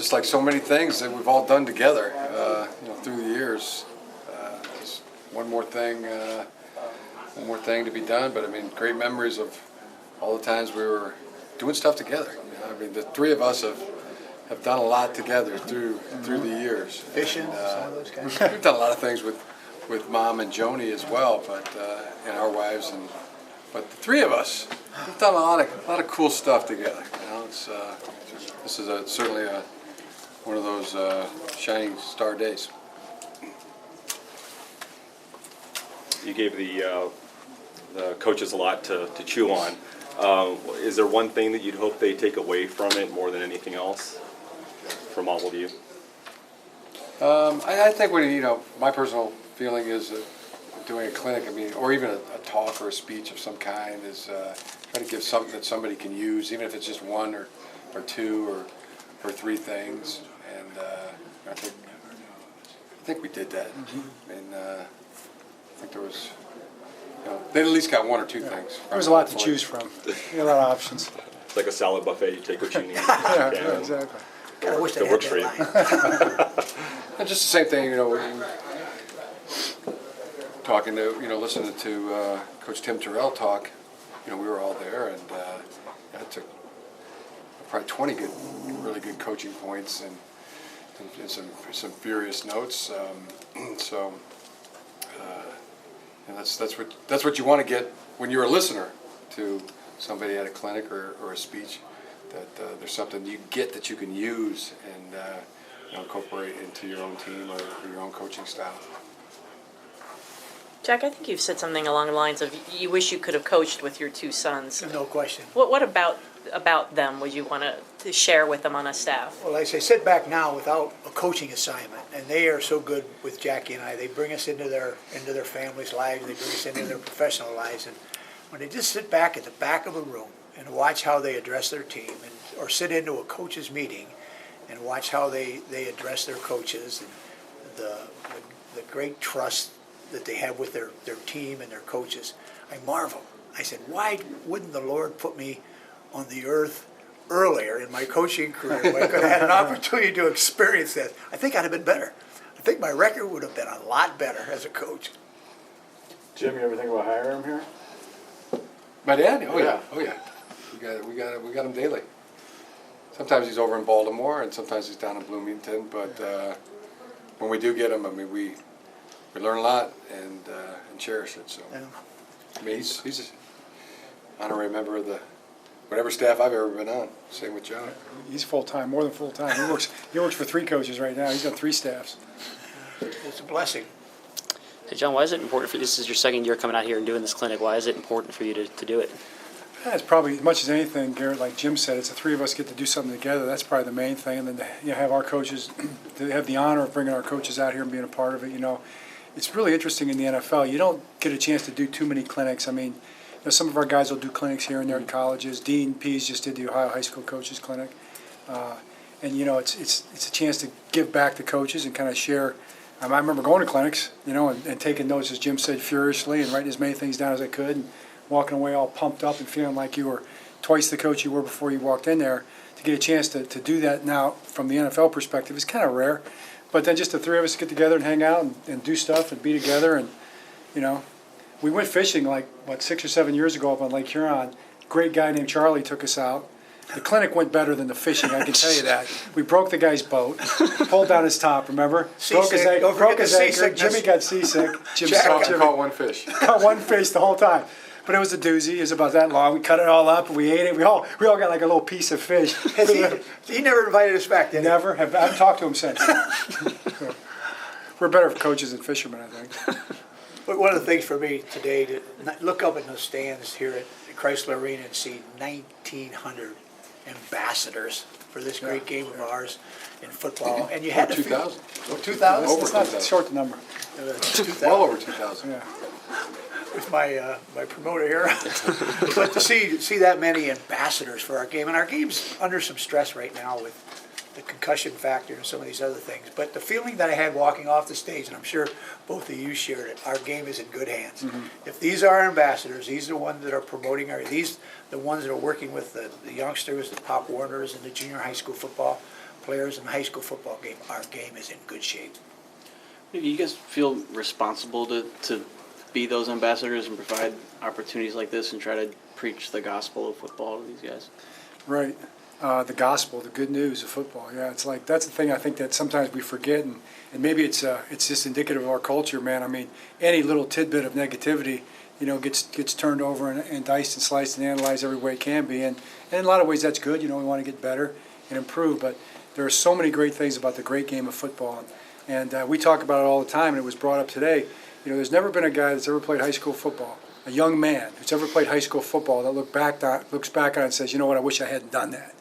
just like so many things that we've all done together, through the years. Just one more thing to be done. But I mean, great memories of all the times we were doing stuff together. I mean, the three of us have done a lot together through the years. Fishing, some of those guys. We've done a lot of things with Mom and Joni as well, but and our wives, but the three of us, we've done a lot of cool stuff together. This is certainly one of those shining star days. You gave the coaches a lot to chew on. Is there one thing that you'd hope they take away from it more than anything else, from all of you? I think my personal feeling is that doing a clinic, or even a talk or a speech of some kind, is try to give something that somebody can use, even if it's just one or two or three things. And I think we did that. And I think there was. They at least got one or two things. There was a lot to choose from. You got a lot of options. It's like a salad buffet. You take what you need. Yeah, exactly. I wish they It had works for you. that line. And just the same thing, talking to, listening to Coach Tim Terrell talk. We were all there, and I took probably 20 really good coaching points and some furious notes. And that's what you want to get when you're a listener to somebody at a clinic or a speech. That there's something you get that you can use and incorporate into your own team or your own coaching style. Jack, I think you've said something along the lines of you wish you could have coached with your two sons. No question. What about them would you want to share with them on a staff? Well, like I say, sit back now without a coaching assignment, and they are so good with Jackie and I. They bring us into their families' lives. They bring us into their professional lives, and when they just sit back at the back of a room and watch how they address their team, or sit into a coaches meeting and watch how they address their coaches, and the great trust that they have with their team and their coaches, I marvel. I said, why wouldn't the Lord put me on the earth earlier in my coaching career when I could have had an opportunity to experience that? I think I'd have been better. I think my record would have been a lot better as a coach. Jim, you ever think about hiring him here? My dad? Oh Yeah. yeah. We got him daily. Sometimes he's over in Baltimore, and sometimes he's down in Bloomington. But when we do get him, we learn a lot and cherish it. So, Yeah. He's an honorary member of whatever staff I've ever been on. Same with John. He's full-time, more than full-time. He works for 3 coaches right now. He's got 3 staffs. It's a blessing. Hey John, why is it important for you? This is your second year coming out here and doing this clinic. Why is it important for you to do it? It's probably, as much as anything, Garrett, like Jim said, it's the 3 of us get to do something together. That's probably the main thing. And then to have our coaches, to have the honor of bringing our coaches out here and being a part of it, It's really interesting in the NFL. You don't get a chance to do too many clinics. Some of our guys will do clinics here and there in colleges. Dean Pease just did the Ohio High School Coaches Clinic. It's a chance to give back to coaches and kind of share. I remember going to clinics, and taking notes, as Jim said, furiously, and writing as many things down as I could, and walking away all pumped up and feeling like you were twice the coach you were before you walked in there. To get a chance to do that now from the NFL perspective is kind of rare. But then just the 3 of us get together and hang out and do stuff and be together. And, we went fishing 6 or 7 years ago up on Lake Huron. A great guy named Charlie took us out. The clinic went better than the fishing, I can tell you that. We broke the guy's boat, pulled down his top, remember? Broke his anchor. Jimmy got seasick. Jim Caught one fish. Caught one fish the whole time. But it was a doozy. It was about that long. We got it all up and we ate it. We all got like a little piece of fish. He never invited us back, did he? Never. I haven't talked to him since. We're better coaches than fishermen, I think. But one of the things for me today, to look up in those stands here at Chrysler Arena and see 1,900 ambassadors for this great game of ours in football. And you had to 2,000. 2,000? Over It's not 2,000. short the number. Well over 2,000. Yeah. With my promoter here. But to see that many ambassadors for our game, and our game's under some stress right now with the concussion factor and some of these other things. But the feeling that I had walking off the stage, and I'm sure both of you shared it, our game is in good hands. If these are our ambassadors, these are the ones that are promoting the ones that are working with the youngsters, the Pop Warners, and the junior high school football players in the high school football game, our game is in good shape. Do you guys feel responsible to be those ambassadors and provide opportunities like this and try to preach the gospel of football to these guys? Right. The gospel, the good news of football. Yeah, it's like that's the thing I think that sometimes we forget, and maybe it's just indicative of our culture, man. I mean, any little tidbit of negativity, gets turned over and diced and sliced and analyzed every way it can be, and in a lot of ways that's good. We want to get better and improve, but there are so many great things about the great game of football, and we talk about it all the time, and it was brought up today. There's never been a guy that's ever played high school football, a young man who's ever played high school football that looks back on it and says, you know what, I wish I hadn't done that.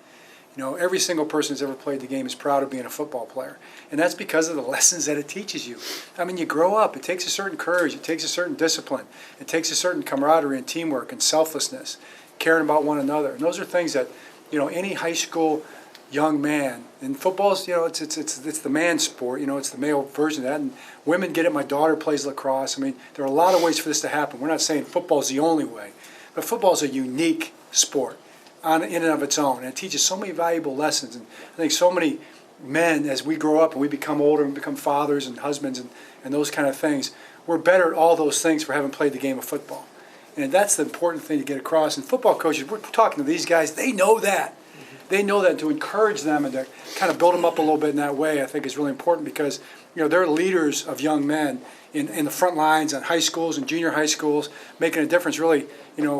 Every single person who's ever played the game is proud of being a football player. And that's because of the lessons that it teaches you. I mean, you grow up. It takes a certain courage. It takes a certain discipline. It takes a certain camaraderie and teamwork and selflessness, caring about one another. And those are things that, any high school young man, and football's, it's the man sport, it's the male version of that. And women get it. My daughter plays lacrosse. I mean, there are a lot of ways for this to happen. We're not saying football's the only way. But football's a unique sport in and of its own, and it teaches so many valuable lessons. And I think so many men, as we grow up and we become older and become fathers and husbands and those kind of things, we're better at all those things for having played the game of football. And that's the important thing to get across. And football coaches, we're talking to these guys, they know that. They know that, to encourage them and to kind of build them up a little bit in that way, I think is really important, because they're leaders of young men in the front lines on high schools and junior high schools, making a difference really,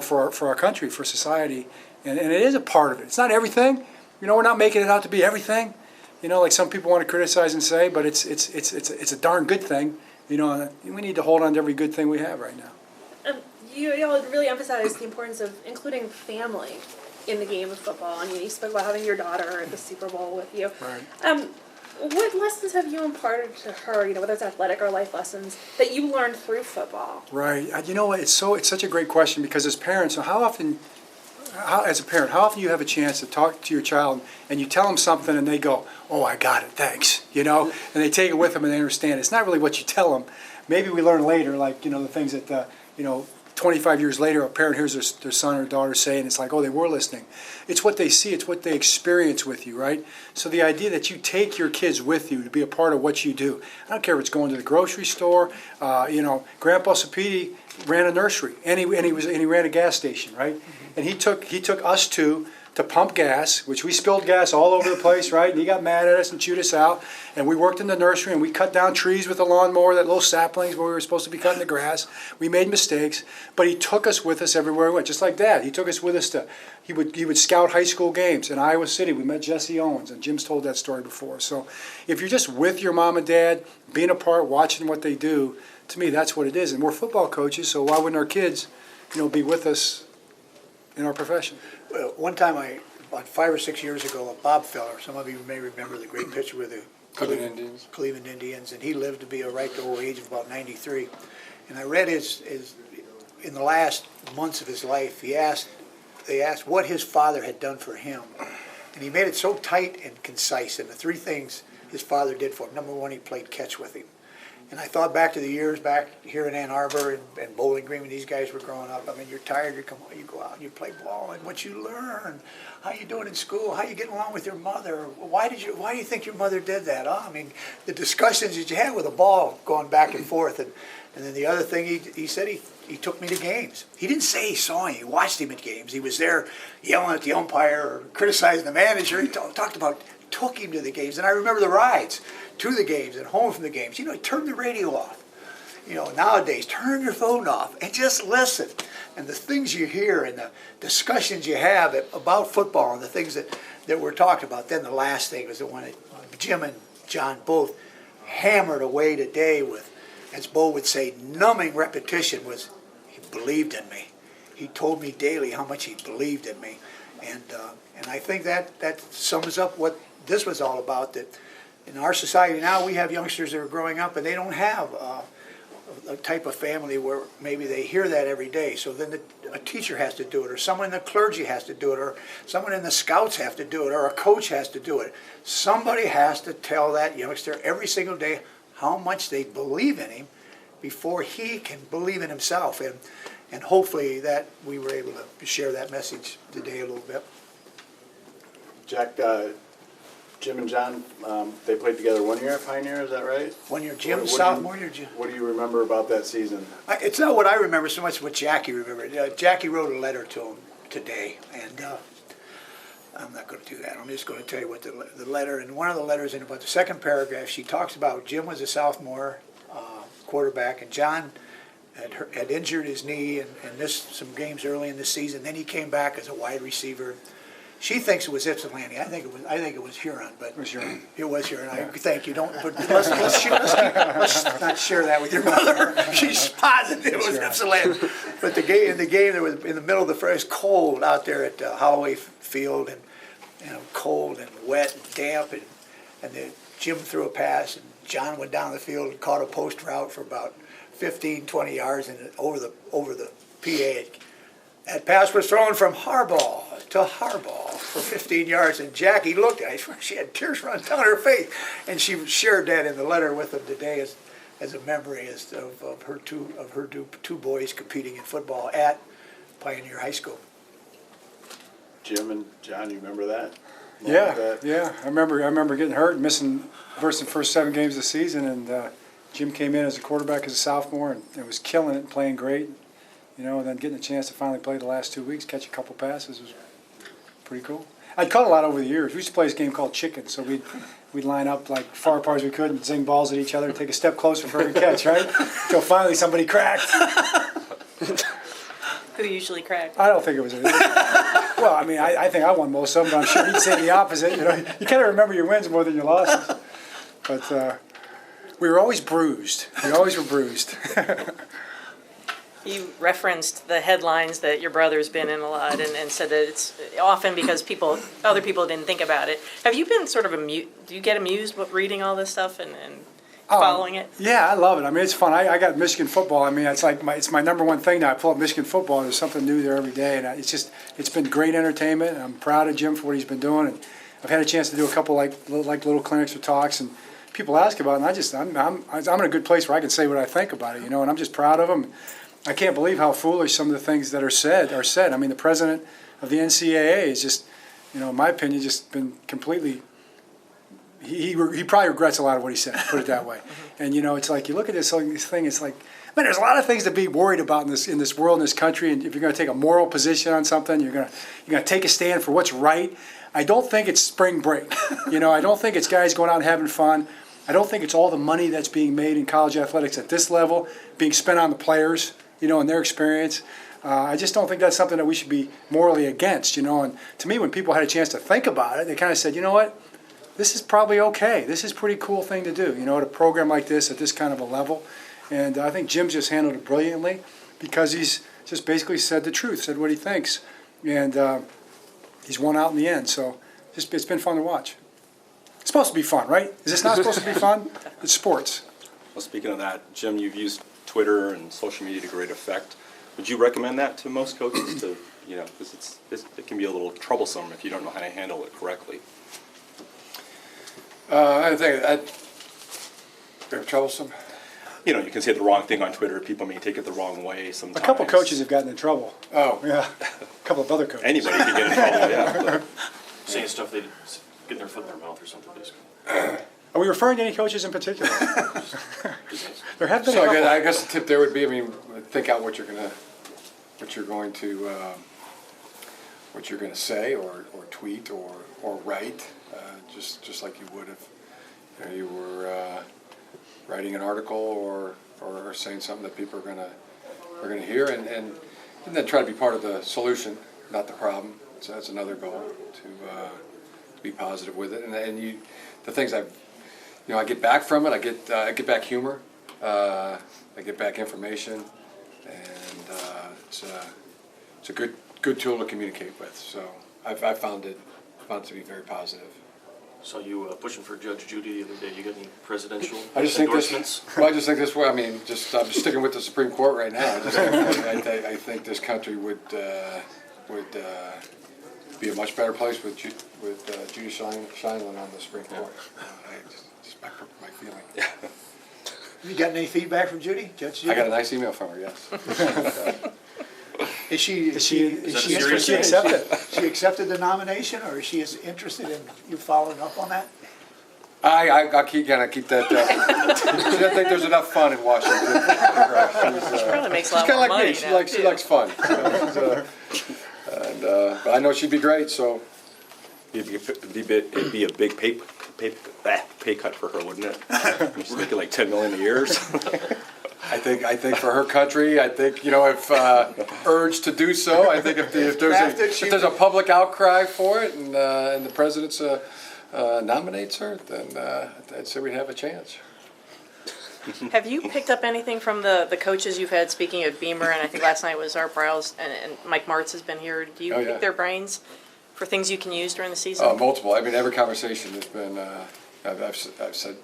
for our country, for society. And it is a part of it. It's not everything. We're not making it out to be everything. Like some people want to criticize and say, but it's a darn good thing. And we need to hold on to every good thing we have right now. You all really emphasize the importance of including family in the game of football, and you spoke about having your daughter at the Super Bowl with you. Right. What lessons have you imparted to her, whether it's athletic or life lessons, that you learned through football? Right. It's such a great question, because as parents, as a parent, how often do you have a chance to talk to your child and you tell them something and they go, oh, I got it, thanks, and they take it with them and they understand. It's not really what you tell them. Maybe we learn later, like, the things that, 25 years later, a parent hears their son or daughter say, and it's like, oh, they were listening. It's what they see. It's what they experience with you, right? So the idea that you take your kids with you to be a part of what you do. I don't care if it's going to the grocery store. Grandpa Sapiti ran a nursery, and he ran a gas station, right? And he took us to pump gas, which we spilled gas all over the place, right? And he got mad at us and chewed us out. And we worked in the nursery, and we cut down trees with a lawnmower, that little saplings where we were supposed to be cutting the grass. We made mistakes, but he took us with us everywhere we went, just like Dad. He took us with us he would scout high school games in Iowa City. We met Jesse Owens, and Jim's told that story before. So if you're just with your mom and dad, being a part, watching what they do, to me, that's what it is. And we're football coaches, so why wouldn't our kids, be with us in our profession? Well, one time, about 5 or 6 years ago, Bob Feller, some of you may remember the great pitcher with the Cleveland Indians, and he lived to be a ripe old age of about 93. And I read his in the last months of his life, they asked what his father had done for him. And he made it so tight and concise, and the three things his father did for him. Number one, he played catch with him. And I thought back to the years back here in Ann Arbor and Bowling Green when these guys were growing up. I mean, you're tired, you go out and you play ball, and what you learn, how you doing in school, how you getting along with your mother. Why do you think your mother did that? I mean, the discussions that you had with the ball going back and forth. And then the other thing he said, he took me to games. He didn't say he saw him. He watched him at games. He was there yelling at the umpire or criticizing the manager. He talked about, took him to the games. And I remember the rides to the games and home from the games. Turn the radio off. Nowadays, turn your phone off and just listen. And the things you hear and the discussions you have about football and the things that we're talking about. Then the last thing was the one that Jim and John both hammered away today with, as Bo would say, numbing repetition, was he believed in me. He told me daily how much he believed in me. And I think that sums up what this was all about, that in our society now we have youngsters that are growing up and they don't have a type of family where maybe they hear that every day. So then a teacher has to do it, or someone in the clergy has to do it, or someone in the scouts have to do it, or a coach has to do it. Somebody has to tell that youngster every single day how much they believe in him before he can believe in himself. And hopefully that we were able to share that message today a little bit. Jack, Jim and John, they played together 1 year at Pioneer, is that right? When you're Jim, What do you- sophomore year, Jim. What do you remember about that season? It's not what I remember so much what Jackie remembered. Jackie wrote a letter to him today, and I'm not going to do that. I'm just going to tell you what the letter, and one of the letters in about the second paragraph, she talks about Jim was a sophomore quarterback, and John had injured his knee and missed some games early in the season. Then he came back as a wide receiver. She thinks it was Ypsilanti. I think it was Huron, but It was Huron. It was Huron. I thank you. Don't. But let's not share that with your mother. She's positive it was Ypsilanti. But the game there was in the middle of the first, cold out there at Holloway Field, and cold and wet and damp, and then Jim threw a pass, and John went down the field and caught a post route for about 15, 20 yards and over the PA. That pass was thrown from Harbaugh to Harbaugh for 15 yards, and Jackie looked at it. She had tears running down her face, and she shared that in the letter with him today as a memory of her two boys competing in football at Pioneer High School. Jim and John, you remember that? Yeah. I remember getting hurt and missing the first 7 games of the season, and Jim came in as a quarterback as a sophomore and was killing it and playing great. And then getting a chance to finally play the last 2 weeks, catch a couple passes was pretty cool. I'd caught a lot over the years. We used to play this game called chicken, so we'd line up like far apart as we could and zing balls at each other and take a step closer for every catch, right? Until finally somebody cracked. Who usually cracked? I don't think it was anything. Well, I mean, I think I won most of them, but I'm sure he'd say the opposite. You kind of remember your wins more than your losses. But we were always bruised. We always were bruised. You referenced the headlines that your brother's been in a lot, and said that it's often because other people didn't think about it. Have you been sort of amused? Do you get amused with reading all this stuff and following it? Yeah, I love it. I mean, it's fun. I got Michigan football. I mean, it's like it's my number one thing now. I pull up Michigan football, and there's something new there every day, and it's been great entertainment. And I'm proud of Jim for what he's been doing, and I've had a chance to do a couple like little clinics or talks, and people ask about it, and I'm in a good place where I can say what I think about it, and I'm just proud of him. I can't believe how foolish some of the things that are said. I mean, the president of the NCAA is just, in my opinion, just been completely. He probably regrets a lot of what he said. Put it that way. And it's like you look at this thing. It's like, man, there's a lot of things to be worried about in this world, in this country. And if you're going to take a moral position on something, you're going to take a stand for what's right. I don't think it's spring break. I don't think it's guys going out and having fun. I don't think it's all the money that's being made in college athletics at this level being spent on the players. And their experience. I just don't think that's something that we should be morally against, And to me, when people had a chance to think about it, they kind of said, you know what, this is probably okay. This is a pretty cool thing to do, at a program like this at this kind of a level. And I think Jim just handled it brilliantly because he's just basically said the truth, said what he thinks. And he's won out in the end. So it's been fun to watch. It's supposed to be fun, right? Is this not supposed to be fun? It's sports. Well, speaking of that, Jim, you've used Twitter and social media to great effect. Would you recommend that to most coaches because it can be a little troublesome if you don't know how to handle it correctly? I think very troublesome. You can say the wrong thing on Twitter. People may take it the wrong way sometimes. A couple coaches have gotten in trouble. Oh. Yeah, a couple of other coaches. Anybody can get in trouble, yeah. Saying stuff they getting their foot in their mouth or something, basically. Are we referring to any coaches in particular? There have been So a couple. I guess the tip there would be, think out what you're going to say or tweet or write, just like you would if you were writing an article or saying something that people are going to hear, and then try to be part of the solution, not the problem. So that's another goal to be positive with it, and the things I get back from it. I get back humor. I get back information, and it's a good tool to communicate with. So I found it to be very positive. Saw you pushing for Judge Judy the other day. You got any presidential I just think endorsements? I just think this way. I'm just sticking with the Supreme Court right now. I think this country would be a much better place with Judy Scheinlin on the Supreme Court. Just my feeling. Yeah. Have you gotten any feedback from Judy? Judge Judy? I got a nice email from her. Yes. Is she that a serious interested? accepted? She accepted the nomination, or is she as interested in you following up on that? I'll keep that. She doesn't think there's enough fun in Washington. Probably makes a She's lot kind of more like money me. She now, likes too. fun. But I know she'd be great. So It'd be a big pay cut for her, wouldn't it? She's making like $10 million a year. I think for her country, I think if urged to do so, I think if there's a public outcry for it and the president's nominates her, then I'd say we'd have a chance. Have you picked up anything from the coaches you've had, speaking of Beamer, and I think last night was Harbaugh, and Mike Martz has been here. Do you Oh, yeah. pick their brains for things you can use during the season? Multiple. I mean, every conversation has been. I've said,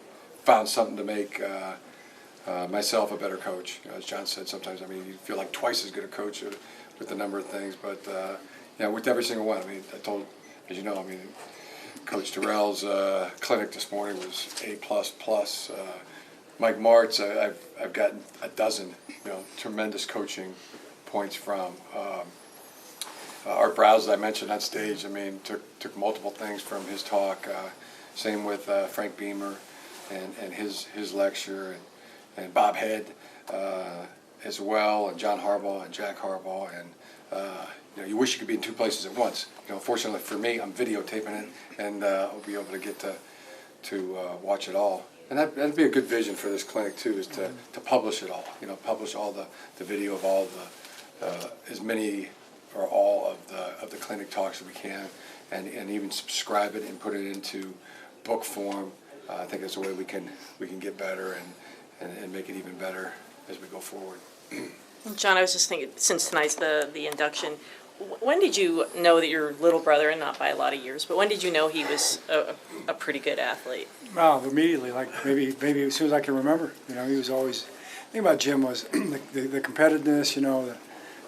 found something to make myself a better coach. As John said, sometimes you feel like twice as good a coach with a number of things, but with every single one. I mean, I told, as you know, Coach Terrell's clinic this morning was A++. Mike Martz, I've gotten a dozen, tremendous coaching points from. Art Browse, as I mentioned on stage, took multiple things from his talk. Same with Frank Beamer and his lecture, and Bob Head as well, and John Harbaugh and Jack Harbaugh, and you wish you could be in two places at once. Fortunately for me, I'm videotaping it, and I'll be able to get to watch it all. And that'd be a good vision for this clinic too, is to publish it all. Publish all the video of all as many or all of the clinic talks that we can, and even subscribe it and put it into book form. I think that's the way we can get better and make it even better as we go forward. John, I was just thinking, since tonight's the induction, when did you know that your little brother, and not by a lot of years, but when did you know he was a pretty good athlete? Well, immediately, like maybe as soon as I can remember. He was always. The thing about Jim was the competitiveness.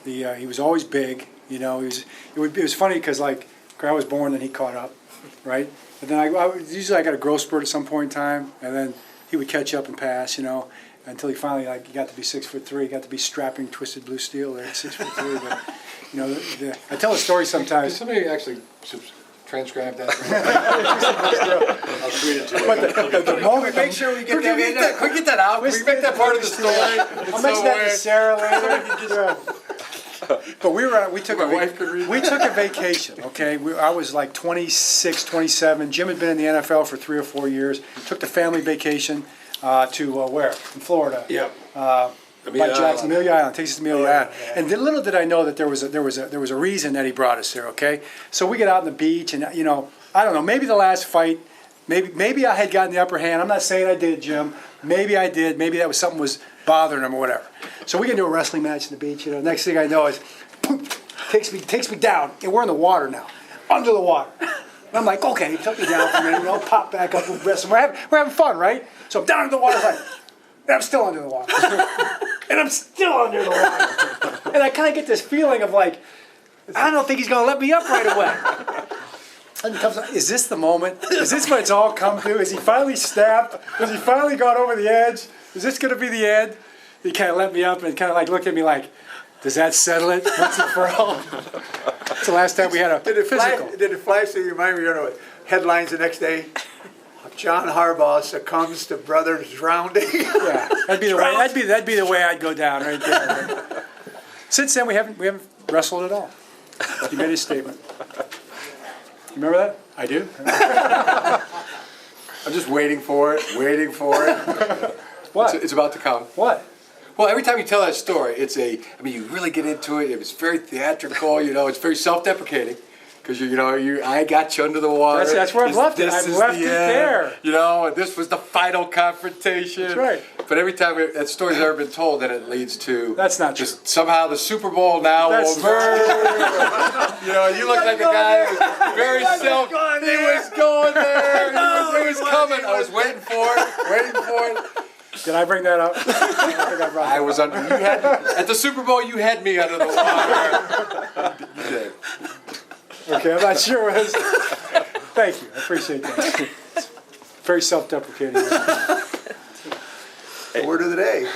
He was always big. It was funny because I was born, then he caught up, right? And then usually I got a growth spurt at some point in time, and then he would catch up and pass. Until he finally he got to be 6'3", he got to be strapping Twisted Blue Steel there at 6'3". But I tell a story Did sometimes. somebody actually transcribe that? I'll tweet it to you. But the moment, Make sure we get that in. Can we get that out? Can we make that part of the story? I'll mention that to Sarah later. But we took a vacation, okay? I was like 26, 27. Jim had been in the NFL for 3 or 4 years. Took the family vacation to where? In Florida. Yep. By Jackson, Amelia Island. Takes us to Amelia Island. And little did I know that there was a reason that he brought us there, okay? So we get out on the beach, and I don't know. Maybe the last fight, maybe I had gotten the upper hand. I'm not saying I did, Jim. Maybe I did. Maybe that was something was bothering him or whatever. So we get into a wrestling match on the beach. Next thing I know is, boom, takes me down, and we're in the water now, under the water. And I'm like, okay, he took me down for a minute. Pop back up and wrestle. We're having fun, right? So I'm down in the water, and I'm still under the water, and I'm still under the water, and I kind of get this feeling of I don't think he's gonna let me up right away. And it comes up, is this the moment? Is this what it's all come to? Is he finally snapped? Has he finally got over the edge? Is this going to be the end? He kind of let me up and kind of looked at me like, does that settle it once and for all? It's the last time we had a physical. Did it flash through your mind? Headlines the next day. John Harbaugh succumbs to brother's drowning. Yeah, that'd be the way. That'd be the way I'd go down right there. Since then, we haven't wrestled at all. He made his statement. You remember that? I do. I'm just waiting for it. What? It's about to come. What? Well, every time you tell that story, you really get into it. It's very theatrical. It's very self-deprecating. Because I got you under the water. That's where I've left it. I've left it there. And this was the final confrontation. That's right. But every time that story's ever been told, then it leads to. That's not true. Somehow the Super Bowl now will merge. You look like a guy who was very self. He was going there. He was coming. I was waiting for it. Did I bring that up? I think I brought I was under. At the Super Bowl, you had me under the water. You did. Okay, I'm not sure what it is. Thank you. I appreciate that. Very self-deprecating. Word of the day.